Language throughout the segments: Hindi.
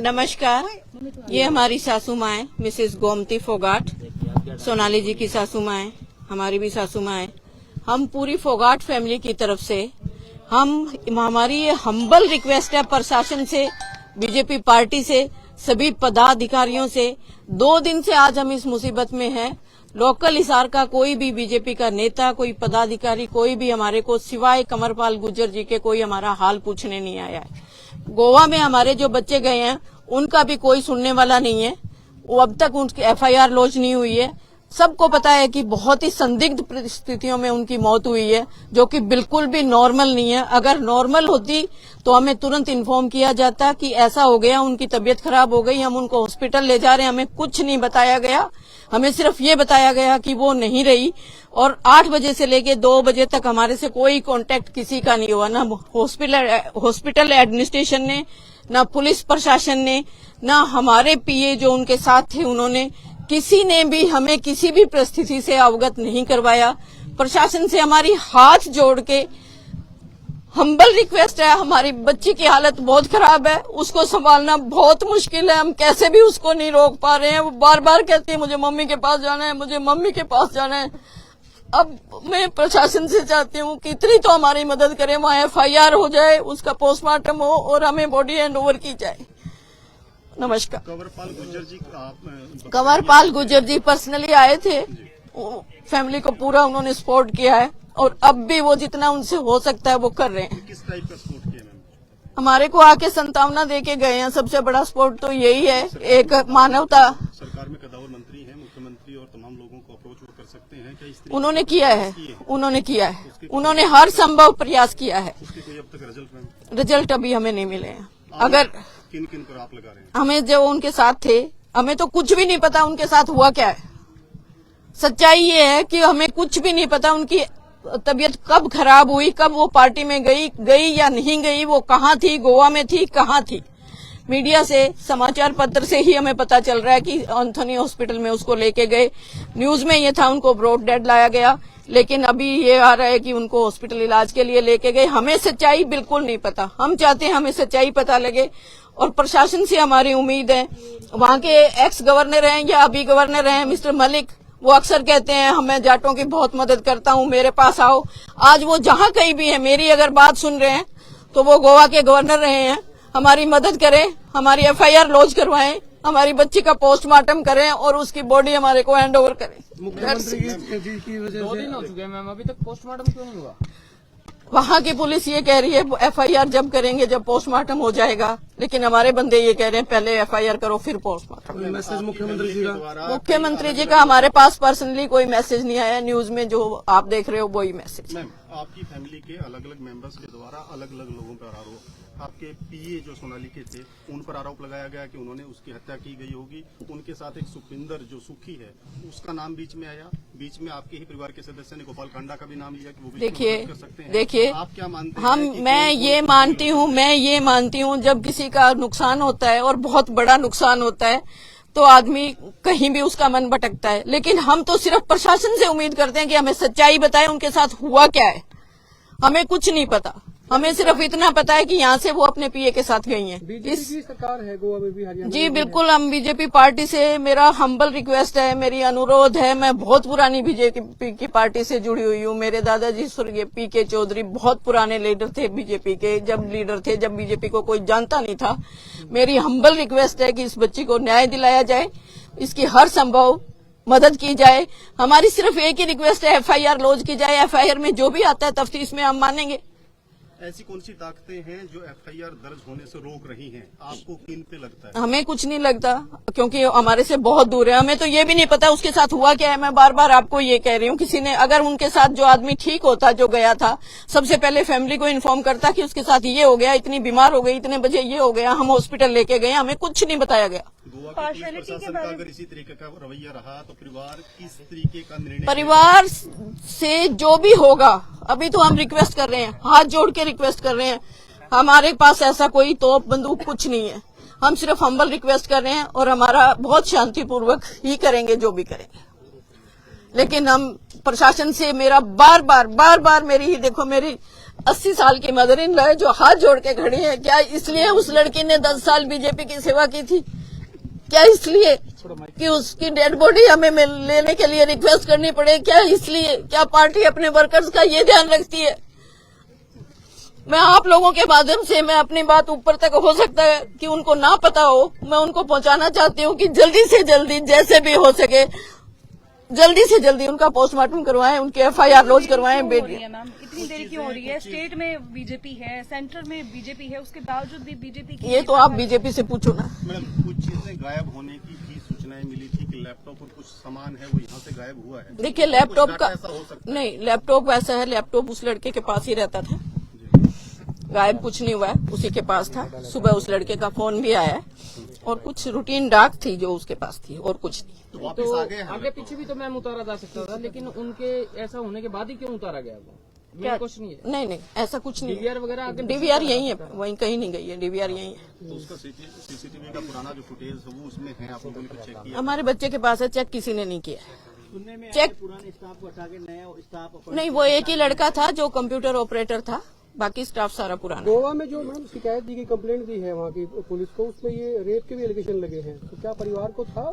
नमस्कार, ये हमारी सासू माँ है, मिसेस गोमती फोगाट। सोनाली जी की सासू माँ है, हमारी भी सासू माँ है। हम पूरी फोगाट फैमिली की तरफ से हमारी ये हम्बल रिक्वेस्ट है प्रशासन से, बीजेपी पार्टी से, सभी पदाधिकारियों से। 2 दिन से आज हम इस मुसीबत में हैं। लोकल हिसार का कोई भी बीजेपी का नेता, कोई पदाधिकारी, कोई भी हमारे को सिवाय कंवरपाल गुर्जर जी के कोई हमारा हाल पूछने नहीं आया है। गोवा में हमारे जो बच्चे गए हैं उनका भी कोई सुनने वाला नहीं है। वो अब तक उनकी एफआईआर लॉन्च नहीं हुई है। सबको पता है कि बहुत ही संदिग्ध परिस्थितियों में उनकी मौत हुई है, जो कि बिल्कुल भी नॉर्मल नहीं है। अगर नॉर्मल होती तो हमें तुरंत इन्फॉर्म किया जाता कि ऐसा हो गया, उनकी तबीयत खराब हो गई, हम उनको हॉस्पिटल ले जा रहे हैं। हमें कुछ नहीं बताया गया। हमें सिर्फ ये बताया गया कि वो नहीं रही। और 8 बजे से लेके 2 बजे तक हमारे से कोई कांटेक्ट किसी का नहीं हुआ, ना हॉस्पिटल एडमिनिस्ट्रेशन ने, ना पुलिस प्रशासन ने, ना हमारे पीए जो उनके साथ थे उन्होंने, किसी ने भी हमें किसी भी परिस्थिति से अवगत नहीं करवाया। प्रशासन से हमारी हाथ जोड़ के हम्बल रिक्वेस्ट है, हमारी बच्ची की हालत बहुत खराब है, उसको संभालना बहुत मुश्किल है। हम कैसे भी उसको नहीं रोक पा रहे हैं। वो बार बार कहती है मुझे मम्मी के पास जाना है, मुझे मम्मी के पास जाना है। अब मैं प्रशासन से चाहती हूँ कि इतनी तो हमारी मदद करें, वहाँ एफआईआर हो जाए, उसका पोस्टमार्टम हो और हमें बॉडी हैंड ओवर की जाए। नमस्कार। कंवरपाल गुर्जर जी पर्सनली आए थे, फैमिली को पूरा उन्होंने सपोर्ट किया है और अब भी वो जितना उनसे हो सकता है वो कर रहे हैं। किस टाइप का सपोर्ट किया मैम? हमारे को आके संतावना दे के गए हैं। सबसे बड़ा सपोर्ट तो यही है, एक मानवता। सरकार में कदावर मंत्री हैं, मुख्यमंत्री और तमाम लोगों को अप्रोच वो कर सकते हैं क्या? उन्होंने किया है, उन्होंने हर संभव प्रयास किया है। उसके कोई अब तक रिजल्ट अभी हमें नहीं मिले हैं। अगर किन किन पर आप लगा रहे हैं? हमें जो उनके साथ थे, हमें तो कुछ भी नहीं पता उनके साथ हुआ क्या है। सच्चाई ये है कि हमें कुछ भी नहीं पता उनकी तबीयत कब खराब हुई, कब वो पार्टी में गई या नहीं गई, वो कहाँ थी, गोवा में थी, कहाँ थी। मीडिया से, समाचार पत्र से ही हमें पता चल रहा है कि एंथोनी हॉस्पिटल में उसको लेके गए। न्यूज में ये था उनको ब्रॉड डेड लाया गया, लेकिन अभी ये आ रहा है कि उनको हॉस्पिटल इलाज के लिए लेके गए। हमें सच्चाई बिल्कुल नहीं पता। हम चाहते हैं हमें सच्चाई पता लगे और प्रशासन से हमारी उम्मीद है। वहाँ के एक्स गवर्नर हैं या अभी गवर्नर हैं मिस्टर मलिक, वो अक्सर कहते हैं मैं जाटों की बहुत मदद करता हूँ, मेरे पास आओ। आज वो जहाँ कहीं भी है, मेरी अगर बात सुन रहे हैं तो वो गोवा के गवर्नर रहे हैं। हमारी मदद करें, हमारी एफआईआर लॉन्च करवाएं, हमारी बच्ची का पोस्टमार्टम करें और उसकी बॉडी हमारे को हैंड ओवर करें। मुख्यमंत्री की वजह से 2 दिन हो चुके हैं मैम, अभी तक पोस्टमार्टम क्यों नहीं हुआ? वहाँ की पुलिस ये कह रही है एफआईआर जब करेंगे, जब पोस्टमार्टम हो जाएगा, लेकिन हमारे बंदे ये कह रहे हैं पहले एफआईआर करो फिर पोस्टमार्टम। मैसेज मुख्यमंत्री जी का हमारे पास पर्सनली कोई मैसेज नहीं आया। न्यूज में जो आप देख रहे हो वही मैसेज। मैम, आपकी फैमिली के अलग अलग मेंबर्स के द्वारा अलग अलग लोगों पर आरोप, आपके पीए जो सोनाली के थे उन पर आरोप लगाया गया कि उन्होंने उसकी हत्या की गई होगी। उनके साथ एक सुखविंदर जो सुखी है उसका नाम बीच में आया। बीच में आपके ही परिवार के सदस्य ने गोपाल कांडा का भी नाम लिया कि वो भी कर सकते हैं। देखिए, आप क्या मानते हैं? मैं ये मानती हूँ जब किसी का नुकसान होता है और बहुत बड़ा नुकसान होता है तो आदमी कहीं भी उसका मन भटकता है, लेकिन हम तो सिर्फ प्रशासन से उम्मीद करते हैं कि हमें सच्चाई बताए, उनके साथ हुआ क्या है। हमें कुछ नहीं पता। हमें सिर्फ इतना पता है कि यहाँ से वो अपने पीए के साथ गई हैं। बीजेपी की सरकार है गोवा में भी, हरियाणा जी बिल्कुल, हम बीजेपी पार्टी से, मेरा हम्बल रिक्वेस्ट है, मेरी अनुरोध है। मैं बहुत पुरानी बीजेपी की पार्टी से जुड़ी हुई हूँ। मेरे दादाजी स्वर्गीय पीके चौधरी बहुत पुराने लीडर थे बीजेपी के, जब बीजेपी को कोई जानता नहीं था। मेरी हम्बल रिक्वेस्ट है कि इस बच्ची को न्याय दिलाया जाए, इसकी हर संभव मदद की जाए। हमारी सिर्फ एक ही रिक्वेस्ट है, एफआईआर लॉन्च की जाए। एफआईआर में जो भी आता है तफ्तीश में हम मानेंगे। ऐसी कौन सी ताकतें हैं जो एफआईआर दर्ज होने से रोक रही हैं? आपको किन पे लगता है? हमें कुछ नहीं लगता, क्योंकि हमारे से बहुत दूर है। हमें तो ये भी नहीं पता उसके साथ हुआ क्या है। मैं बार बार आपको ये कह रही हूँ, किसी ने अगर उनके साथ जो आदमी ठीक होता, जो गया था, सबसे पहले फैमिली को इन्फॉर्म करता कि उसके साथ ये हो गया, इतनी बीमार हो गई, इतने बजे ये हो गया, हम हॉस्पिटल लेके गए। हमें कुछ नहीं बताया गया। गोवा के पुलिस प्रशासन का अगर इसी तरीके का रवैया रहा तो परिवार किस तरीके का निर्णय? परिवार से जो भी होगा, अभी तो हम रिक्वेस्ट कर रहे हैं, हाथ जोड़ के रिक्वेस्ट कर रहे हैं। हमारे पास ऐसा कोई तोप बंदूक कुछ नहीं है। हम सिर्फ हम्बल रिक्वेस्ट कर रहे हैं और हमारा बहुत शांतिपूर्वक ही करेंगे जो भी करेंगे। लेकिन हम प्रशासन से, मेरा बार बार मेरी 80 साल की मदर इन लॉ है जो हाथ जोड़ के खड़ी है। क्या इसलिए उस लड़की ने 10 साल बीजेपी की सेवा की थी? क्या इसलिए कि उसकी डेड बॉडी हमें लेने के लिए रिक्वेस्ट करनी पड़े? क्या इसलिए? क्या पार्टी अपने वर्कर्स का ये ध्यान रखती है? मैं आप लोगों के माध्यम से मैं अपनी बात ऊपर तक हो सकता है कि उनको ना पता हो, मैं उनको पहुंचाना चाहती हूँ कि जल्दी से जल्दी जैसे भी हो सके जल्दी से जल्दी उनका पोस्टमार्टम करवाएं, उनके FIR लॉन्च करवाएं। बेटी मैम इतनी देर क्यों हो रही है? स्टेट में बीजेपी है, सेंटर में बीजेपी है, उसके बावजूद भी बीजेपी की ये तो आप बीजेपी से पूछो ना। मैडम कुछ चीजें गायब होने की भी सूचनाएं मिली थी कि लैपटॉप और कुछ सामान है वो यहाँ से गायब हुआ है। देखिए लैपटॉप का ऐसा हो सकता नहीं, लैपटॉप ऐसा है, लैपटॉप उस लड़के के पास ही रहता था, गायब कुछ नहीं हुआ है, उसी के पास था। सुबह उस लड़के का फोन भी आया है और कुछ रूटीन डाक थी जो उसके पास थी और कुछ नहीं। तो वापस आ गए आगे पीछे भी तो मैम उतारा जा सकता था, लेकिन उनके ऐसा होने के बाद ही क्यों उतारा गया वो? मेरा क्वेश्चन ये है। नहीं ऐसा कुछ नहीं। DVR वगैरह आगे DVR यही है, वहीं कहीं नहीं गई है, DVR यही है। तो उसका CCTV का पुराना जो फुटेज है वो उसमें है, आपने बोल के चेक किया? हमारे बच्चे के पास है, चेक किसी ने नहीं किया। सुनने में चेक पुराने स्टाफ को हटा के नया स्टाफ नहीं, वो एक ही लड़का था जो कंप्यूटर ऑपरेटर था, बाकी स्टाफ सारा पुराना। गोवा में जो मैडम शिकायत दी गई, कंप्लेंट दी है वहाँ की पुलिस को, उसमें ये रेप के भी एलिगेशन लगे हैं, तो क्या परिवार को था?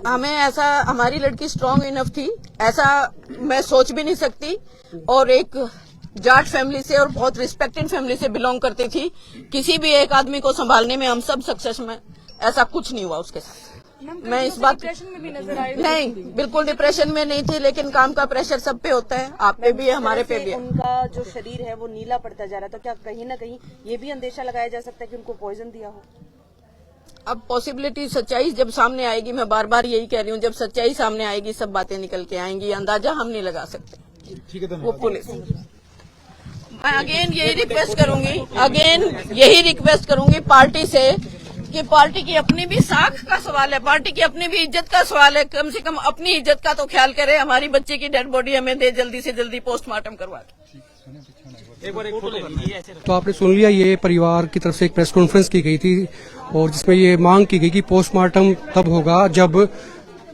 हमें ऐसा, हमारी लड़की स्ट्रांग इनफ थी, ऐसा मैं सोच भी नहीं सकती। और एक जाट फैमिली से और बहुत रिस्पेक्टेड फैमिली से बिलोंग करती थी, किसी भी एक आदमी को संभालने में हम सब सक्सेस में, ऐसा कुछ नहीं हुआ उसके साथ। मैं इस बात डिप्रेशन में भी नजर आई। नहीं, बिल्कुल डिप्रेशन में नहीं थी, लेकिन काम का प्रेशर सब पे होता है, आप पे भी है, हमारे पे भी है। उनका जो शरीर है वो नीला पड़ता जा रहा था, क्या कहीं ना कहीं ये भी अंदेशा लगाया जा सकता है कि उनको पॉइजन दिया हो? अब पॉसिबिलिटी, सच्चाई जब सामने आएगी, मैं बार बार यही कह रही हूँ, जब सच्चाई सामने आएगी सब बातें निकल के आएंगी, अंदाजा हम नहीं लगा सकते। ठीक है, वो पुलिस, मैं अगेन यही रिक्वेस्ट करूंगी पार्टी से कि पार्टी की अपनी भी साख का सवाल है, पार्टी की अपनी भी इज्जत का सवाल है, कम से कम अपनी इज्जत का तो ख्याल करे। हमारी बच्चे की डेड बॉडी हमें दे, जल्दी से जल्दी पोस्टमार्टम करवा के। तो आपने सुन लिया, ये परिवार की तरफ से एक प्रेस कॉन्फ्रेंस की गई थी और जिसमें ये मांग की गई कि पोस्टमार्टम तब होगा जब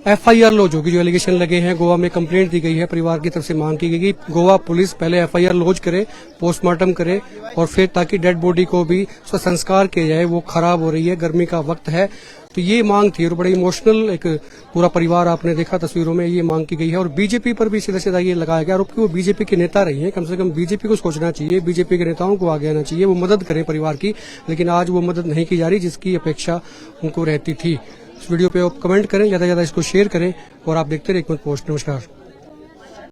FIR लॉन्च होगी। जो एलिगेशन लगे हैं, गोवा में कंप्लेंट दी गई है, परिवार की तरफ से मांग की गई कि गोवा पुलिस पहले FIR लॉन्च करे, पोस्टमार्टम करे और फिर ताकि डेड बॉडी को भी संस्कार किया जाए। वो खराब हो रही है, गर्मी का वक्त है, तो ये मांग थी और बड़ी इमोशनल एक पूरा परिवार आपने देखा तस्वीरों में, ये मांग की गई है। और बीजेपी पर भी सीधा सीधा ये लगाया गया, और वो बीजेपी के नेता रही है, कम से कम बीजेपी को सोचना चाहिए, बीजेपी के नेताओं को आगे आना चाहिए, वो मदद करें परिवार की, लेकिन आज वो मदद नहीं की जा रही जिसकी अपेक्षा उनको रहती थी। इस वीडियो पे आप कमेंट करें, ज्यादा से ज्यादा इसको शेयर करें और आप देखते रहिए एक मिनट पोस्ट। नमस्कार।